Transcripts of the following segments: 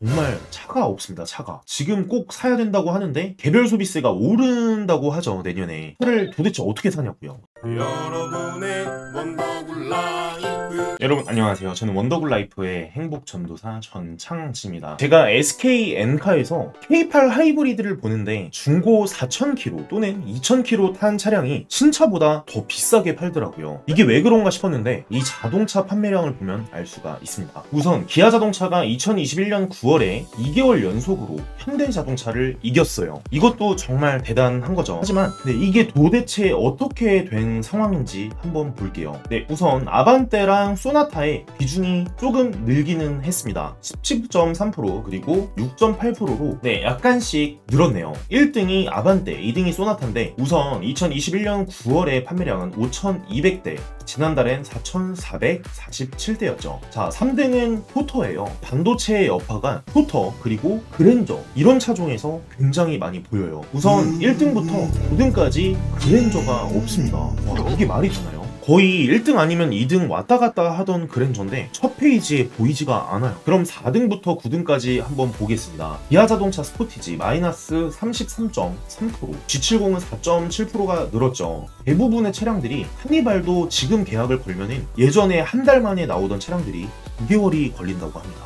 정말 차가 없습니다. 차가 지금 꼭 사야 된다고 하는데 개별 소비세가 오른다고 하죠. 내년에 차를 도대체 어떻게 사냐고요. 여러분의 원더굴 라이프. 여러분 안녕하세요. 저는 원더굴 라이프의 행복 전도사 전창지입니다. 제가 SK 엔카에서 K8 하이브리드를 보는데 중고 4,000km 또는 2,000km 탄 차량이 신차보다 더 비싸게 팔더라고요. 이게 왜 그런가 싶었는데 이 자동차 판매량을 보면 알 수가 있습니다. 우선 기아 자동차가 2021년 9월에 2개월 연속으로 현대자동차를 이겼어요. 이것도 정말 대단한 거죠. 하지만 이게 도대체 어떻게 된 상황인지 한번 볼게요. 우선 아반떼랑 소나타의 비중이 조금 늘기는 했습니다. 17.3% 그리고 6.8%로 약간씩 늘었네요. 1등이 아반떼, 2등이 소나타인데 우선 2021년 9월에 판매량은 5,200대, 지난달엔 4,447대였죠. 자, 3등은 포터예요. 반도체의 여파가 포터 그리고 그랜저 이런 차종에서 굉장히 많이 보여요. 우선 1등부터 9등까지 그랜저가 없습니다. 와, 이게 말이 되나요? 거의 1등 아니면 2등 왔다 갔다 하던 그랜저인데 첫 페이지에 보이지가 않아요. 그럼 4등부터 9등까지 한번 보겠습니다. 기아 자동차 스포티지 마이너스 33.3%, G70은 4.7%가 늘었죠. 대부분의 차량들이 카니발도 지금 계약을 걸면은 예전에 한 달 만에 나오던 차량들이 9개월이 걸린다고 합니다.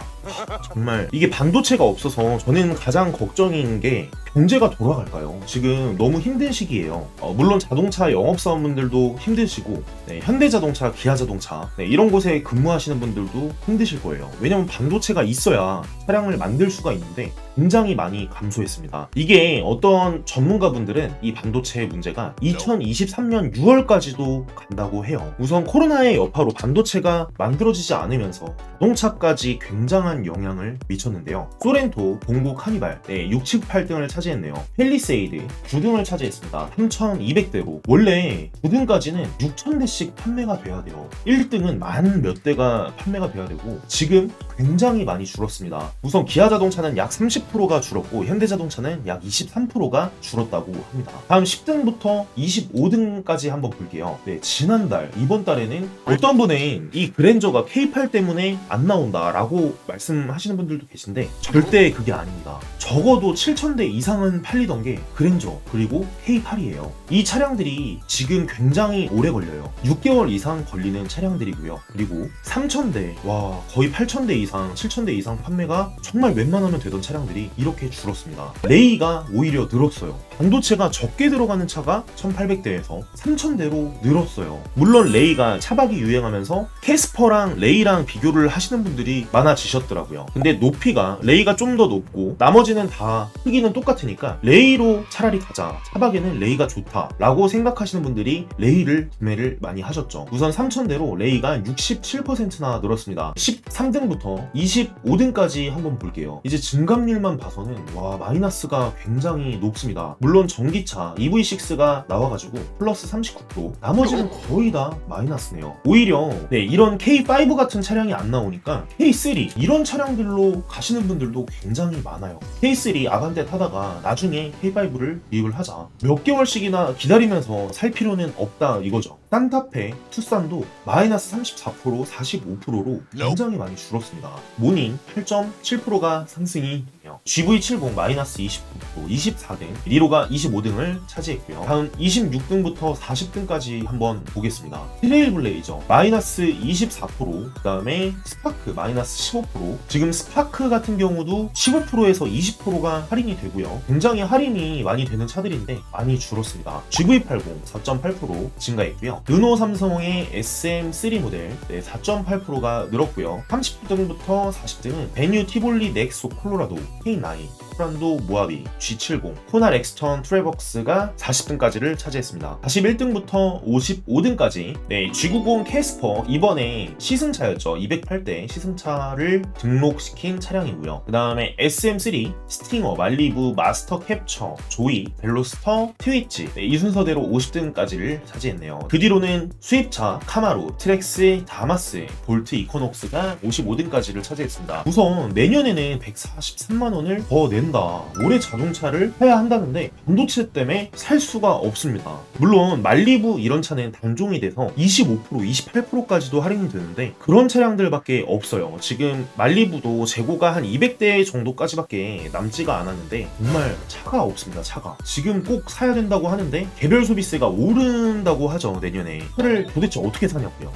정말 이게 반도체가 없어서 저는 가장 걱정인 게 경제가 돌아갈까요? 지금 너무 힘든 시기예요. 물론 자동차 영업사원분들도 힘드시고 현대자동차, 기아자동차 이런 곳에 근무하시는 분들도 힘드실 거예요. 왜냐면 반도체가 있어야 차량을 만들 수가 있는데 굉장히 많이 감소했습니다. 이게 어떤 전문가분들은 이 반도체의 문제가 2023년 6월까지도 간다고 해요. 우선 코로나의 여파로 반도체가 만들어지지 않으면서 자동차까지 굉장한 영향을 미쳤는데요. 소렌토, 봉고, 카니발 6, 7, 8등을 차지했네요. 펠리세이드 9등을 차지했습니다. 3,200대로 원래 9등까지는 6,000대씩 판매가 돼야 돼요. 1등은 만 몇 대가 판매가 돼야 되고 지금 굉장히 많이 줄었습니다. 우선 기아 자동차는 약 30%가 줄었고 현대자동차는 약 23%가 줄었다고 합니다. 다음 10등부터 25등까지 한번 볼게요. 지난달, 이번 달에는 어떤 분은 이 그랜저가 K8 때문에 안 나온다 라고 말씀하시는 분들도 계신데 절대 그게 아닙니다. 적어도 7,000대 이상은 팔리던 게 그랜저 그리고 K8이에요. 이 차량들이 지금 굉장히 오래 걸려요. 6개월 이상 걸리는 차량들이고요. 그리고 3,000대, 와 거의 8,000대 이상, 7,000대 이상 판매가 정말 웬만하면 되던 차량들이 이렇게 줄었습니다. 레이가 오히려 늘었어요. 반도체가 적게 들어가는 차가 1,800대에서 3,000대로 늘었어요. 물론 레이가 차박이 유행하면서 캐스퍼랑 레이랑 비교를 하시는 분들이 많아지셨더라고요. 근데 높이가 레이가 좀 더 높고 나머지는 다 크기는 똑같으니까 레이로 차라리 가자, 차박에는 레이가 좋다 라고 생각하시는 분들이 레이를 구매를 많이 하셨죠. 우선 3,000대로 레이가 67%나 늘었습니다. 13등부터 25등까지 한번 볼게요. 이제 증감률만 봐서는 와 마이너스가 굉장히 높습니다. 물론 전기차 EV6가 나와가지고 플러스 39%, 나머지는 거의 다 마이너스네요. 오히려 이런 K5 같은 차량이 안 나오니까 K3 이런 차량들로 가시는 분들도 굉장히 많아요. K3 아반떼 타다가 나중에 K5를 구입을 하자, 몇 개월씩이나 기다리면서 살 필요는 없다 이거죠. 산타페, 투싼도 마이너스 34%, 45%로 굉장히 많이 줄었습니다. 모닝 8.7%가 상승이 되네요. GV70 마이너스 29%, 24등, 리로가 25등을 차지했고요. 다음 26등부터 40등까지 한번 보겠습니다. 트레일블레이저 마이너스 24%, 그 다음에 스파크 마이너스 15%, 지금 스파크 같은 경우도 15%에서 20%가 할인이 되고요. 굉장히 할인이 많이 되는 차들인데 많이 줄었습니다. GV80 4.8% 증가했고요. 르노 삼성의 SM3 모델 4.8%가 늘었고요. 30등부터 40등은 베뉴 티볼리 넥소 콜로라도 K9, 프란도 모하비 G70, 코나 렉스턴 트레벅스가 40등까지를 차지했습니다. 41등부터 55등까지 G90 캐스퍼 이번에 시승차였죠. 208대 시승차를 등록시킨 차량이고요. 그 다음에 SM3, 스팅어, 말리부, 마스터 캡처, 조이, 벨로스터, 트위치 이 순서대로 50등까지를 차지했네요. 그 뒤로는 수입차 카마루, 트렉스, 다마스, 볼트 이코녹스가 55등까지를 차지했습니다. 우선 내년에는 143만원을 더 내는 된다. 올해 자동차를 사야 한다는데 반도체 때문에 살 수가 없습니다. 물론 말리부 이런 차는 단종이 돼서 25%, 28%까지도 할인이 되는데 그런 차량들밖에 없어요. 지금 말리부도 재고가 한 200대 정도까지밖에 남지가 않았는데 정말 차가 없습니다. 차가. 지금 꼭 사야 된다고 하는데 개별 소비세가 오른다고 하죠. 내년에. 차를 도대체 어떻게 사냐고요.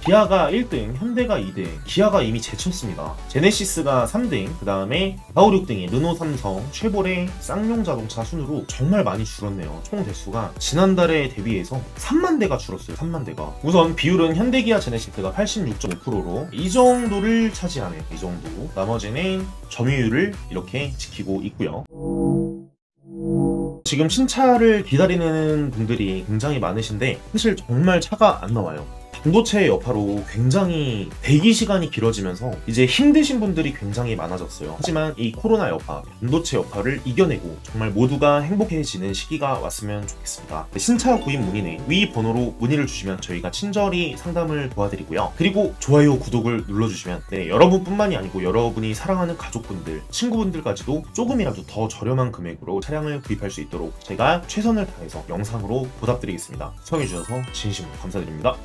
기아가 1등, 현대가 2등, 기아가 이미 제쳤습니다. 제네시스가 3등, 그 다음에 4, 5, 6등이 르노, 삼성, 쉐보레, 쌍용 자동차 순으로 정말 많이 줄었네요. 총 대수가 지난달에 대비해서 3만 대가 줄었어요. 3만 대가. 우선 비율은 현대기아 제네시스가 86.5%로 이 정도를 차지하네요. 이 정도. 나머지는 점유율을 이렇게 지키고 있고요. 지금 신차를 기다리는 분들이 굉장히 많으신데 사실 정말 차가 안 나와요. 반도체의 여파로 굉장히 대기 시간이 길어지면서 이제 힘드신 분들이 굉장히 많아졌어요. 하지만 이 코로나 여파, 반도체 여파를 이겨내고 정말 모두가 행복해지는 시기가 왔으면 좋겠습니다. 신차 구입 문의는 위 번호로 문의를 주시면 저희가 친절히 상담을 도와드리고요. 그리고 좋아요, 구독을 눌러주시면 여러분뿐만이 아니고 여러분이 사랑하는 가족분들, 친구분들까지도 조금이라도 더 저렴한 금액으로 차량을 구입할 수 있도록 제가 최선을 다해서 영상으로 보답드리겠습니다. 시청해주셔서 진심으로 감사드립니다.